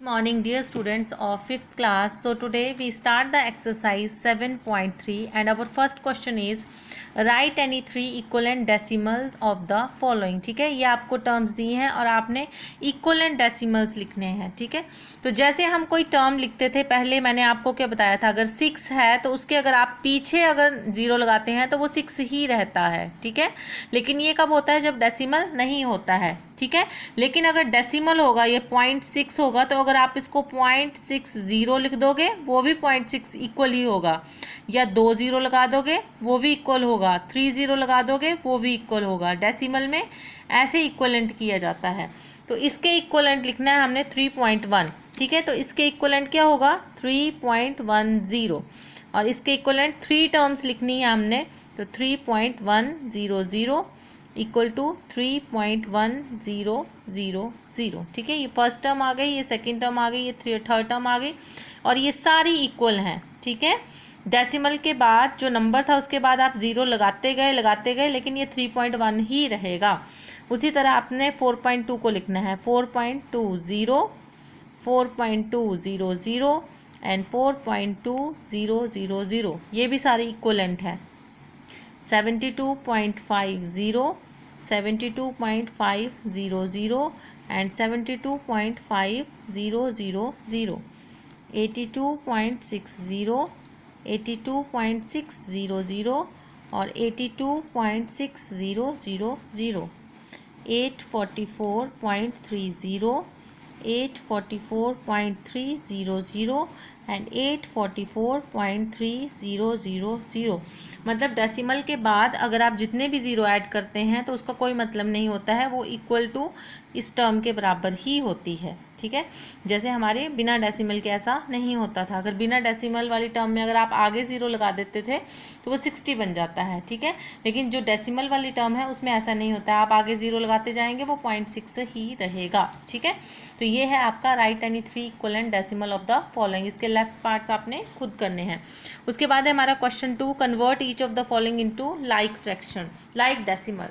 Morning dear students of 5th class. So today we start the exercise 7.3 and our first question is write any three equivalent decimals of the following. ठीक है, ये आपको terms दी हैं और आपने equivalent decimals लिखने हैं. ठीक है, तो जैसे हम कोई टर्म लिखते थे पहले मैंने आपको क्या बताया था, अगर 6 है तो उसके अगर आप पीछे अगर 0 लगाते हैं तो वो 6 ही रहता है. ठीक है, लेकिन ये कब होता है, जब डेसिमल नहीं होता है. ठीक है, लेकिन अगर डेसिमल होगा, ये 0.6 होगा, तो अगर आप इसको 0.60 लिख दोगे वो भी 0.6 इक्वल ही होगा, या 2 0 लगा दोगे वो भी इक्वल होगा, 3 0 लगा दोगे वो भी इक्वल होगा. डेसिमल में ऐसे इक्वलेंट किया जाता है. तो इसके इक्वलेंट लिखना है हमने 3.1. ठीक है, तो इसके इक्वलेंट क्या होगा 3.10 और इसके इक्वलेंट 3 टर्म्स लिखनी है हमने, तो 3.100 इक्वल टू 3.1000. ठीक है, ये फर्स्ट टर्म आ गई, ये सेकंड टर्म आ गई, ये थर्ड टर्म आ गई और ये सारी इक्वल हैं. ठीक है, डेसिमल के बाद जो नंबर था उसके बाद आप 0 लगाते गए लेकिन ये 3.1 ही रहेगा. उसी तरह आपने 4.2 को लिखना है, 4.20 4.200 एंड 4.2000. ये भी सारे इक्वलेंट हैं. 72.50 72.500 एंड 72.5000. 82.60 82.600 और 82.6000. 844.30 844.300 एंड 844.300. मतलब डेसिमल के बाद अगर आप जितने भी 0 ऐड करते हैं तो उसका कोई मतलब नहीं होता है, वो इक्वल टू इस टर्म के बराबर ही होती है. ठीक है, जैसे हमारे बिना डेसिमल के ऐसा नहीं होता था. अगर बिना डेसिमल वाली टर्म में अगर आप आगे 0 लगा देते थे तो वो 60 बन जाता है. ठीक है, लेकिन जो डेसिमल वाली टर्म है उसमें ऐसा नहीं होता है, आप आगे 0 लगाते जाएंगे वो 0.6 ही रहेगा. ठीक है, तो ये है आपका right any 3 equivalent decimal of the following. इसके लेफ्ट पार्ट्स आपने खुद करने हैं. उसके बाद है हमारा question 2, convert each of the following into like fraction, like decimal.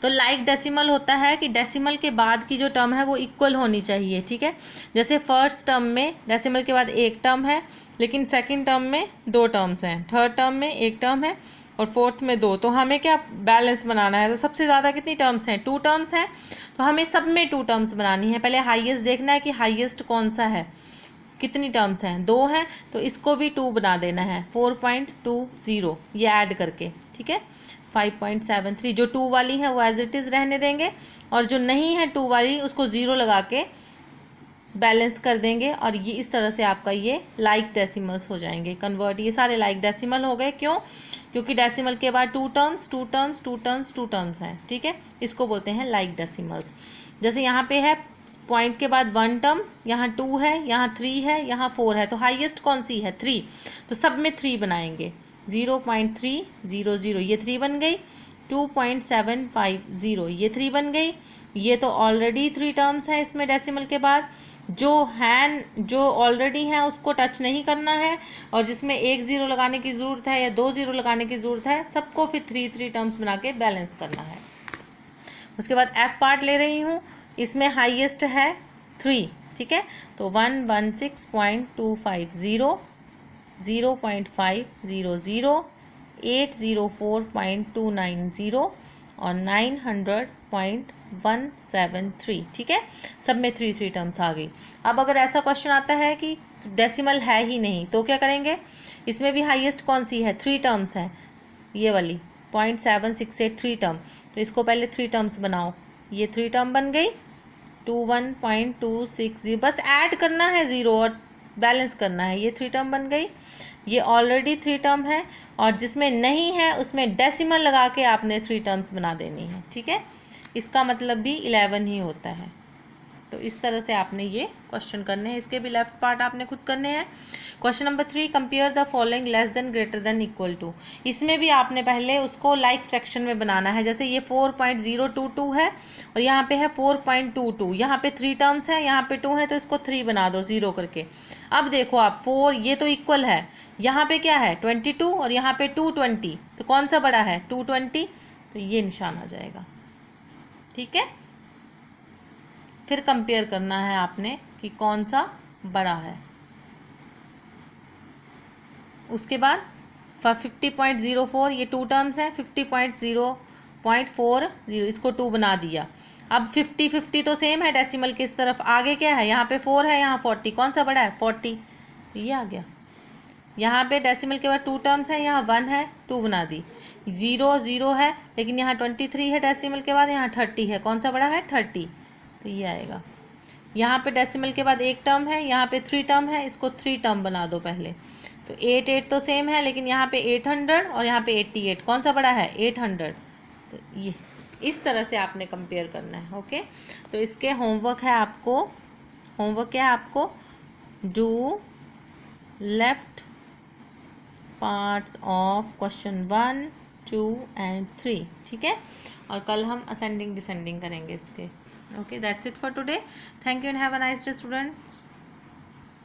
तो लाइक डेसिमल होता है कि डेसिमल के बाद की जो टर्म है वो इक्वल होनी चाहिए. ठीक है, जैसे फर्स्ट टर्म में डेसिमल के बाद एक टर्म है लेकिन सेकंड टर्म में 2 टर्म्स हैं, थर्ड टर्म में एक टर्म है और फोर्थ में 2. तो हमें क्या बैलेंस बनाना है, तो सबसे ज़्यादा कितनी टर्म्स हैं, 2 टर्म्स हैं, तो हमें सब में 2 टर्म्स बनानी है. पहले हाईएस्ट देखना है कि हाईएस्ट कौन सा है, कितनी टर्म्स हैं, 2 हैं, तो इसको भी 2 बना देना है, 4.20 ये ऐड करके. ठीक है, 5.73 जो 2 वाली है वो एज इट इज़ रहने देंगे और जो नहीं है 2 वाली उसको 0 लगा के बैलेंस कर देंगे और ये इस तरह से आपका ये लाइक डेसिमल्स हो जाएंगे कन्वर्ट. ये सारे लाइक डेसिमल हो गए. क्यों, क्योंकि डेसिमल के बाद 2 टर्म्स हैं. ठीक है, इसको बोलते हैं लाइक डेसिमल्स. जैसे यहाँ पे है पॉइंट के बाद 1 टर्म, यहाँ 2 है, यहाँ 3 है, यहाँ 4 है, तो हाईएस्ट कौन सी है 3, तो सब में 3 बनाएंगे. 0.300 ये 3 बन गई, 2.750 ये 3 बन गई. ये तो ऑलरेडी 3 टर्म्स हैं इसमें डेसिमल के बाद. जो ऑलरेडी हैं उसको टच नहीं करना है और जिसमें 1 0 लगाने की ज़रूरत है या 2 0 लगाने की ज़रूरत है सबको फिर 3 टर्म्स बना के बैलेंस करना है. उसके बाद एफ पार्ट ले रही हूँ, इसमें हाईएस्ट है 3. ठीक है, तो 116.250 0.500 804.290 और 900.173. ठीक है, सब में 3 टर्म्स आ गई. अब अगर ऐसा क्वेश्चन आता है कि डेसिमल है ही नहीं तो क्या करेंगे, इसमें भी हाईएस्ट कौन सी है, 3 टर्म्स हैं, ये वाली 0.768 टर्म, तो इसको पहले 3 टर्म्स बनाओ. ये 3 टर्म बन गई, 21.260 बस ऐड करना है 0 और बैलेंस करना है, ये 3 टर्म बन गई. ये ऑलरेडी 3 टर्म है और जिसमें नहीं है उसमें डेसिमल लगा के आपने 3 टर्म्स बना देनी है. ठीक है, इसका मतलब भी 11 ही होता है. तो इस तरह से आपने ये क्वेश्चन करने हैं. इसके भी लेफ्ट पार्ट आपने खुद करने हैं. Question number 3, compare the following less than greater than equal to. इसमें भी आपने पहले उसको लाइक फ्रैक्शन में बनाना है. जैसे ये 4.022 है और यहाँ पे है 4.22, यहाँ पे 3 टर्म्स हैं, यहाँ पे 2 है, तो इसको 3 बना दो 0 करके. अब देखो आप 4 ये तो इक्वल है, यहाँ पे क्या है 22 और यहाँ पे 220, तो कौन सा बड़ा है 220, तो ये निशान आ जाएगा. ठीक है, फिर कंपेयर करना है आपने कि कौन सा बड़ा है। उसके बाद 50.04 ये 2 टर्म्स हैं, 50.0.40 इसको 2 बना दिया। अब 50 तो सेम है डेसिमल की इस तरफ, आगे क्या है, यहाँ पे 4 है, यहाँ 40, कौन सा बड़ा है 40, ये आ गया। यहाँ पे डेसिमल के बाद 2 टर्म्स हैं, यहाँ 1 है, 2 बना दी। 0 है लेकिन यहाँ 23 है डेसिमल के बाद, यहाँ 30 है, कौन सा बड़ा है 30, तो ये आएगा। यहाँ पे डेसिमल के बाद 1 टर्म है, यहाँ पे 3 टर्म है, इसको 3 टर्म बना दो पहले। तो 8 तो सेम है लेकिन यहाँ पे 800 और यहाँ पे 88, कौन सा बड़ा है 800, तो ये इस तरह से आपने कंपेयर करना है। ओके, तो इसके होमवर्क क्या है आपको, do left parts of question 1, 2 and 3, ठीक है। और कल हम असेंडिंग डिसेंडिंग करेंगे इसके। Okay, that's it for today. Thank you and have a nice day students.